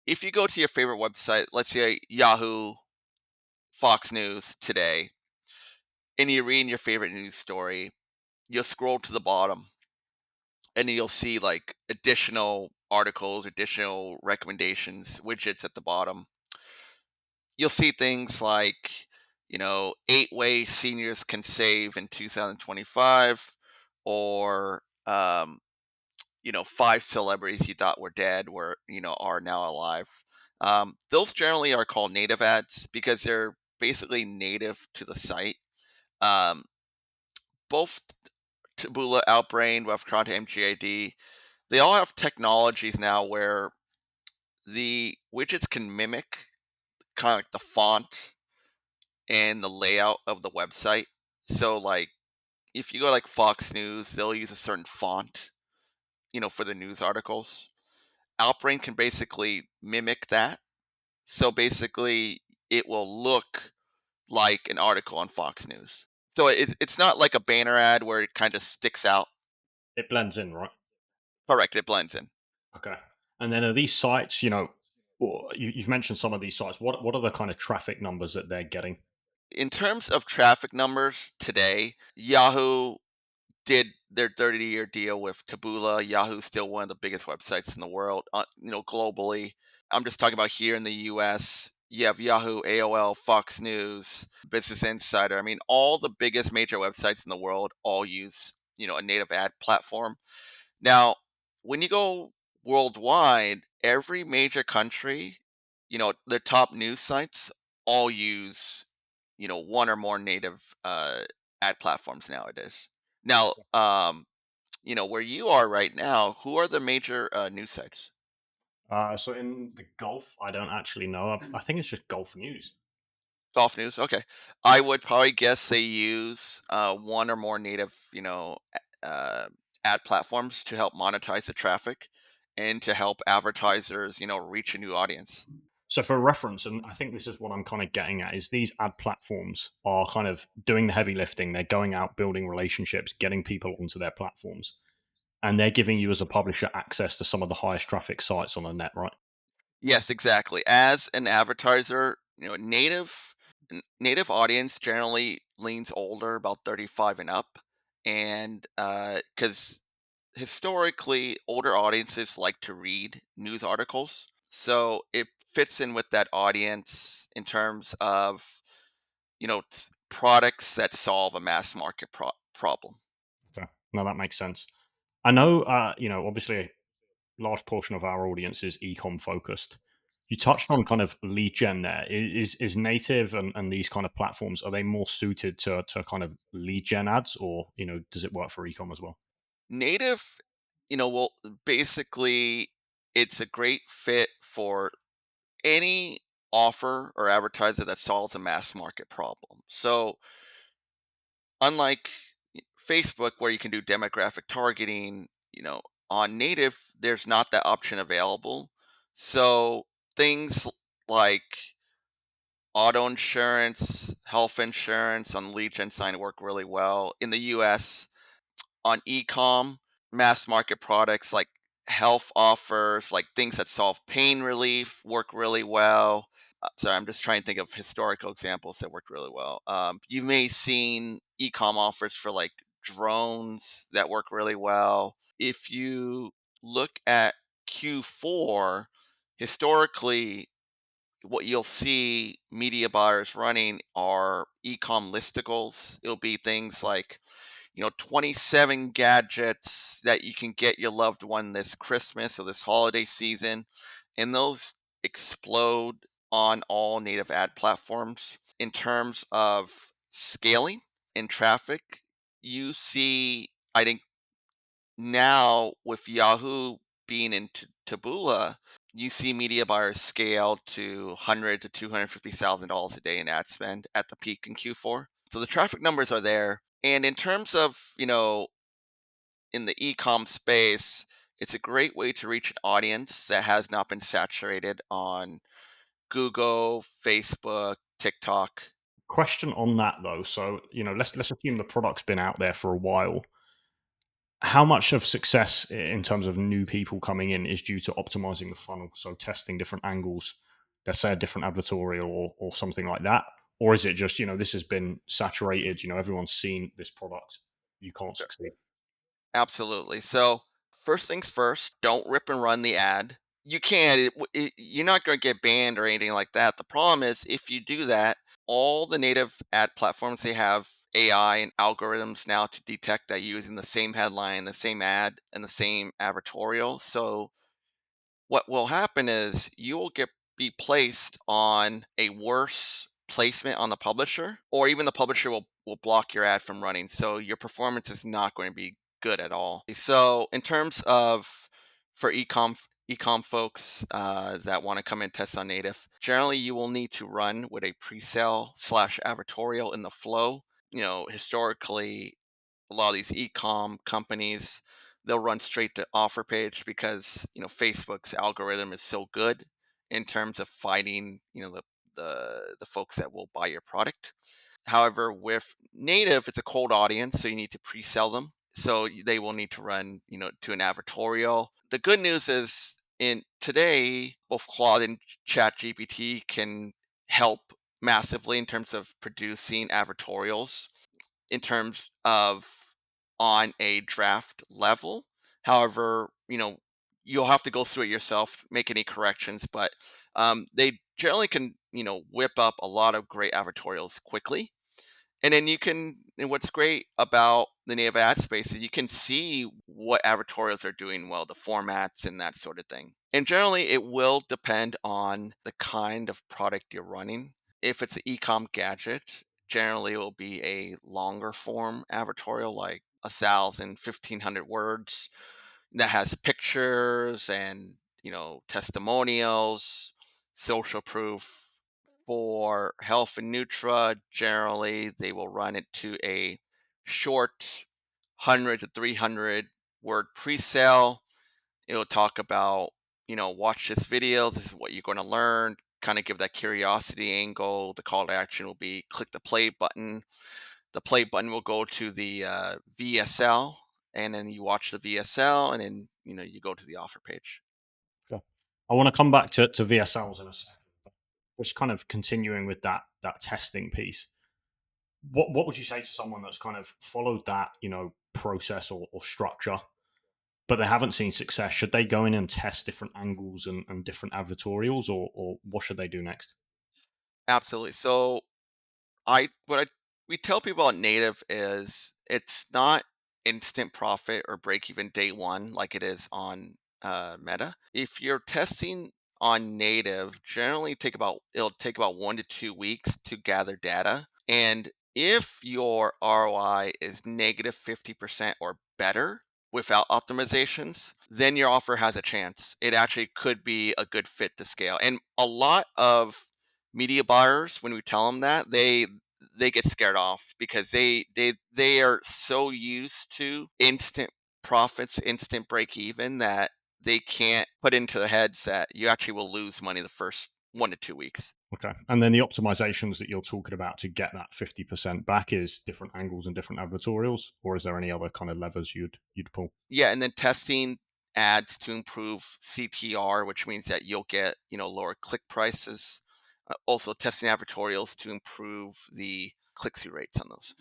if you go to your favorite website, let's say Yahoo, Fox News today, and you're reading your favorite news story, you'll scroll to the bottom and you'll see like additional articles, additional recommendations, widgets at the bottom. You'll see things like, 8 ways seniors can save in 2025, or, 5 celebrities you thought were dead are now alive. Those generally are called native ads because they're basically native to the site. Um, both Taboola, Outbrain, Revcontent, MGID, they all have technologies now where the widgets can mimic kind of like the font and the layout of the website. So, like, if you go like Fox News, they'll use a certain font, for the news articles. Outbrain can basically mimic that. So basically, it will look like an article on Fox News. So it's not like a banner ad where it kind of sticks out. It blends in, right? Correct, it blends in. Okay. And then are these sites, you've mentioned some of these sites. What are the kind of traffic numbers that they're getting? In terms of traffic numbers today, Yahoo did their 30-year deal with Taboola. Yahoo's still one of the biggest websites in the world, globally. I'm just talking about here in the US. You have Yahoo, AOL, Fox News, Business Insider. I mean, all the biggest major websites in the world all use, a native ad platform. Now, when you go worldwide, every major country, their top news sites all use, one or more native ad platforms nowadays. Now, where you are right now, who are the major news sites? So in the Gulf, I don't actually know. I think it's just Gulf News. Golf news. Okay, I would probably guess they use one or more native, ad platforms to help monetize the traffic and to help advertisers, reach a new audience. So for reference, and I think this is what I'm kind of getting at, is these ad platforms are kind of doing the heavy lifting. They're going out, building relationships, getting people onto their platforms, and they're giving you as a publisher access to some of the highest traffic sites on the net, right? Yes, exactly. As an advertiser, native audience generally leans older, about 35 and up, and because historically older audiences like to read news articles, so it fits in with that audience in terms of products that solve a mass market problem. Okay. No, that makes sense. I know, obviously a large portion of our audience is ecom focused. You touched Yes. on kind of lead gen there. Is native and these kind of platforms, are they more suited to kind of lead gen ads, or does it work for ecom as well? Native, well, basically, it's a great fit for any offer or advertiser that solves a mass market problem. So, unlike Facebook, where you can do demographic targeting, on native, there's not that option available. So, things like auto insurance, health insurance on lead gen sign work really well. In the US, on ecom, mass market products like health offers, like things that solve pain relief, work really well. Sorry, I'm just trying to think of historical examples that worked really well. You may seen ecom offers for like drones that work really well. If you look at Q4, historically, what you'll see media buyers running are ecom listicles. It'll be things like 27 gadgets that you can get your loved one this Christmas or this holiday season. And those explode on all native ad platforms. In terms of scaling and traffic, you see, I think now with Yahoo being in Taboola, you see media buyers scale to 100 to $250,000 a day in ad spend at the peak in Q4. So the traffic numbers are there. And in terms of, in the e-com space, it's a great way to reach an audience that has not been saturated on Google, Facebook, TikTok. Question on that though. So let's assume the product's been out there for a while. how much of success in terms of new people coming in is due to optimizing the funnel? So testing different angles, let's say a different advertorial or something like that. Or is it just, this has been saturated, everyone's seen this product, you can't succeed? Absolutely. So, first things first, don't rip and run the ad. You can't, you're not going to get banned or anything like that. The problem is, if you do that, all the native ad platforms, they have AI and algorithms now to detect that you're using the same headline, the same ad, and the same advertorial. So, what will happen is you will get be placed on a worse placement on the publisher, or even the publisher will block your ad from running, so your performance is not going to be good at all. So in terms of for ecom folks that want to come and test on native, generally you will need to run with a pre-sale slash advertorial in the flow. Historically, a lot of these e-com companies, they'll run straight to offer page because Facebook's algorithm is so good in terms of finding the folks that will buy your product. However, with native, it's a cold audience, so you need to pre-sell them. So they will need to run to an advertorial. The good news is in today, both Claude and ChatGPT can help massively in terms of producing advertorials in terms of on a draft level. However, you'll have to go through it yourself, make any corrections, but they generally can, whip up a lot of great advertorials quickly. And then and what's great about the native ad space is you can see what advertorials are doing well, the formats and that sort of thing. And generally, it will depend on the kind of product you're running. If it's an ecom gadget, generally it will be a longer form advertorial, like 1,000, 1,500 words, that has pictures and testimonials, social proof. For health and nutra, generally they will run it to a short 100 to 300 word pre-sale. It'll talk about, watch this video, this is what you're going to learn, kind of give that curiosity angle. The call to action will be click the play button. The play button will go to the VSL, and then you watch the VSL, and then you go to the offer page. Okay. I want to come back to VSLs in a second. Just kind of continuing with that testing piece. What would you say to someone that's kind of followed that, process or structure, but they haven't seen success? Should they go in and test different angles and different advertorials, or what should they do next? Absolutely. So I what I we tell people about native is it's not instant profit or break even day one like it is on Meta. If you're testing on native, generally it'll take about 1 to 2 weeks to gather data. And if your ROI is negative 50% or better without optimizations, then your offer has a chance. It actually could be a good fit to scale. And a lot of media buyers, when we tell them that, they get scared off because they are so used to instant profits, instant break even, that they can't put into the heads that you actually will lose money the first 1 to 2 weeks. Okay. And then the optimizations that you're talking about to get that 50% back is different angles and different advertorials, or is there any other kind of levers you'd pull? Yeah, and then testing ads to improve CTR, which means that you'll get lower click prices. Also testing advertorials to improve the click through rates on those.